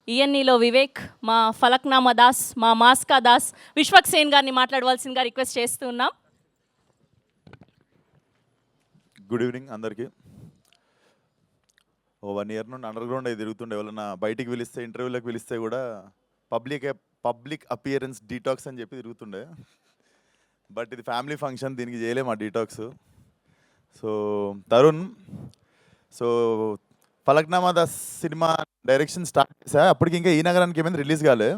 ఈఎన్ఈలో వివేక్, మా ఫలక్నామా దాస్, మా మాస్కా దాస్, విశ్వక్ సేన్ గారిని మాట్లాడవలసిందిగా రిక్వెస్ట్ చేస్తూ ఉన్నాం. గుడ్ ఈవినింగ్ అందరికీ. 1 year నుండి అండర్ గ్రౌండ్ అయి తిరుగుతుండే. ఎవరన్నా బయటికి పిలిస్తే, ఇంటర్వ్యూలకు పిలిస్తే కూడా పబ్లిక్ అపియరెన్స్ డీటాక్స్ అని చెప్పి తిరుగుతుండే. బట్ ఇది ఫ్యామిలీ ఫంక్షన్, దీనికి చేయలేము ఆ detox. So Tarun, so Falaknuma Das cinema direction start చేశా. అప్పటికి ఇంకా ఈ నగరానికి ఏమైంది రిలీజ్ కాలే.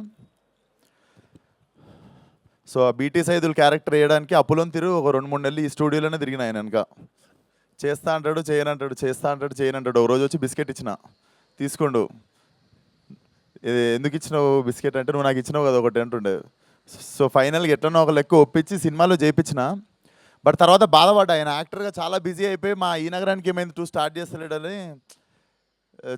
సో ఆ బీటీ సైదుల్ క్యారెక్టర్ వేయడానికి అప్పులోని తిరుగు ఒక 2-3 నెలలు ఈ స్టూడియోలోనే తిరిగిన ఆయన వెనక. చేస్తా అంటాడు, చేయనంటాడు, చేస్తా అంటాడు, చేయనంటాడు. ఒక రోజు వచ్చి బిస్కెట్ ఇచ్చిన, తీసుకోండు. ఎందుకు ఇచ్చినావు బిస్కెట్ అంటే, నువ్వు నాకు ఇచ్చినావు కదా ఒకటి అంటుండే. సో ఫైనల్గా ఎట్లనో ఒక లెక్క ఒప్పించి సినిమాలో చేయించిన. బట్ తర్వాత బాధపడ్డా, ఆయన యాక్టర్గా చాలా బిజీ అయిపోయి మా ఈ నగరానికి ఏమైంది 2 స్టార్ట్ చేస్తలేడని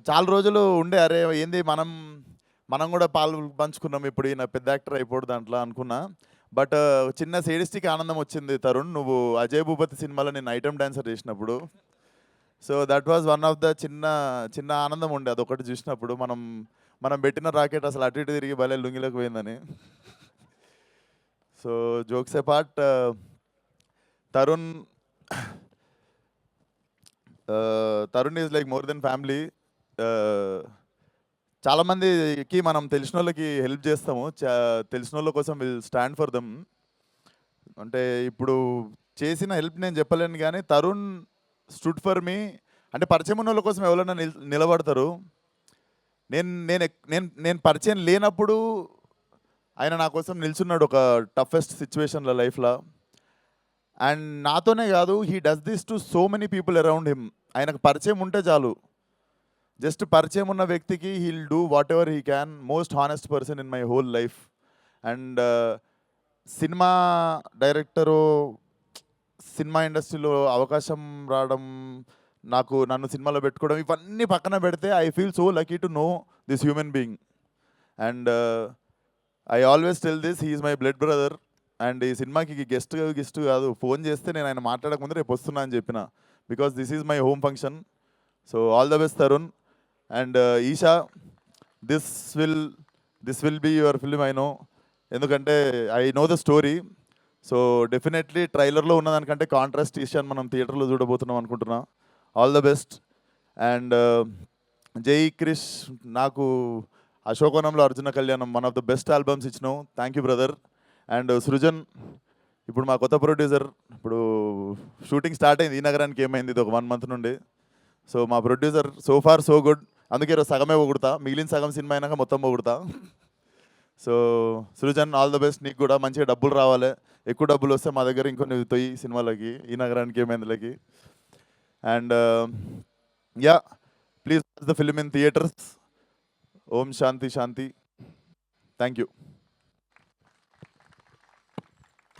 చాలా రోజులు ఉండే. అరే ఏంది మనం కూడా పాలు పంచుకున్నాం, ఇప్పుడు ఈయన పెద్ద యాక్టర్ అయిపోడు దాంట్లో అనుకున్నా. బట్ చిన్న సేడిస్టిక్ ఆనందం వచ్చింది తరుణ్, నువ్వు అజయ్ భూపతి సినిమాలో నేను ఐటమ్ డాన్సర్ చేసినప్పుడు. So that was one of the చిన్న ఆనందం ఉండే అదొకటి చూసినప్పుడు. మనం పెట్టిన రాకెట్ అసలు అటు ఇటు తిరిగి భలే లుంగిలోకి పోయిందని. So jokes apart, Tarun is like more than family. చాలామందికి మనం తెలిసిన వాళ్ళకి హెల్ప్ చేస్తాము, తెలిసిన వాళ్ళ కోసం విల్ స్టాండ్ ఫర్ దమ్. అంటే ఇప్పుడు చేసిన హెల్ప్ నేను చెప్పలేను, కానీ తరుణ్ స్టూడ్ ఫర్ మీ. అంటే పరిచయం ఉన్న వాళ్ళ కోసం ఎవరైనా నిలబడతారు. నేను పరిచయం లేనప్పుడు ఆయన నా కోసం నిల్చున్నాడు ఒక టఫెస్ట్ సిచ్యువేషన్లో లైఫ్లో. అండ్ నాతోనే కాదు, he does this to so many people around him. ఆయనకు పరిచయం ఉంటే చాలు, జస్ట్ పరిచయం ఉన్న వ్యక్తికి he'll do what ever he can. Most honest person in my whole life. And cinema director, cinema ఇండస్ట్రీలో అవకాశం రావడం, నన్ను సినిమాలో పెట్టుకోవడం, ఇవన్నీ పక్కన పెడితే I feel so lucky to know this human being. And I always tell this, he is my blood brother. And ఈ సినిమాకి గెస్ట్ కాదు, ఫోన్ చేస్తే నేను ఆయన మాట్లాడకముందు రేపు వస్తున్నా అని చెప్పిన, because this is my home function. So all the best Tarun. And Esha, this will be your film I know, ఎందుకంటే I know the story. So definitely ట్రైలర్లో ఉన్నదానికంటే కాంట్రాస్ట్ ఈషాని మనం థియేటర్లో చూడబోతున్నాం అనుకుంటున్నా. All the best. అండ్ జై క్రిష్, నాకు అశోకవనంలో Arjuna Kalyanam one of the best albums ఇచ్చినావు, thank you brother. And Srujan, ఇప్పుడు మా కొత్త ప్రొడ్యూసర్, ఇప్పుడు షూటింగ్ స్టార్ట్ అయింది ఈ నగరానికి, ఏమైంది ఇది ఒక 1 month నుండి. సో మా producer so far so good, అందుకే ఈరోజు సగమే పొగుడుతా, మిగిలిన సగం సినిమా అయినాక మొత్తం పొగుడుతా. So Srujan, all the best. నీకు కూడా మంచిగా డబ్బులు రావాలి, ఎక్కువ డబ్బులు వస్తే మా దగ్గర ఇంకొన్ని తొయ్యి సినిమాలకి, ఈ నగరానికి ఏమైందిలకి. And yeah, please watch the film in theatres. Om Shanti Shanti. Thank you.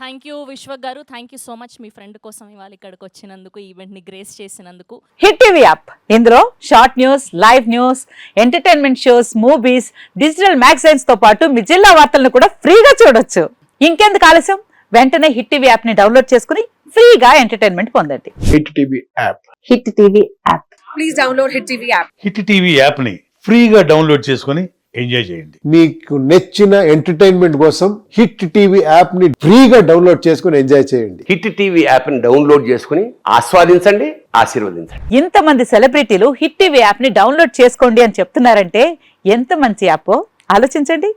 Thank you Vishwak గారు, థ్యాంక్ యూ సో మచ్ మీ ఫ్రెండ్ కోసం ఇవాళ ఇక్కడికి వచ్చినందుకు, ఈవెంట్ని గ్రేస్ చేసినందుకు. హిట్ టీవీ యాప్, ఇందులో short news, live news, entertainment shows, movies, digital magazines తో పాటు మీ జిల్లా వార్తలను కూడా ఫ్రీగా చూడొచ్చు. ఇంకెందుకు ఆలస్యం, వెంటనే హిట్ టీవీ యాప్ ని డౌన్లోడ్ చేసుకుని ఫ్రీగా ఎంటర్టైన్మెంట్ పొందండి. Hit TV app. Hit TV app. Please download hit TV app. Hit TV app ని ఫ్రీగా డౌన్లోడ్ చేసుకుని ఎంజాయ్ చేయండి. మీకు నచ్చిన ఎంటర్టైన్మెంట్ కోసం హిట్ టీవీ యాప్ ని ఫ్రీగా డౌన్లోడ్ చేసుకుని ఎంజాయ్ చేయండి. హిట్ టీవీ యాప్ ని డౌన్లోడ్ చేసుకుని ఆస్వాదించండి, ఆశీర్వదించండి. ఇంతమంది సెలబ్రిటీలు హిట్ టీవీ యాప్ ని డౌన్లోడ్ చేసుకోండి అని చెప్తున్నారంటే ఎంత మంచి యాప్ ఆలోచించండి.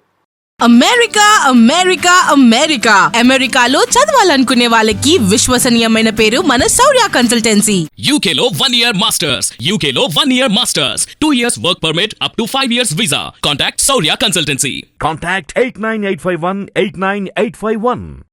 అమెరికా అమెరికా అమెరికా అమెరికాలో చదవాలనుకునే వాళ్ళకి విశ్వసనీయమైన పేరు మన శౌర్య కన్సల్టెన్సీ. UK లో 1 year masters, UK లో 1 year masters, 2 years work permit up to 5 years visa. Contact Saurya Consultancy. Contact 89851 89851.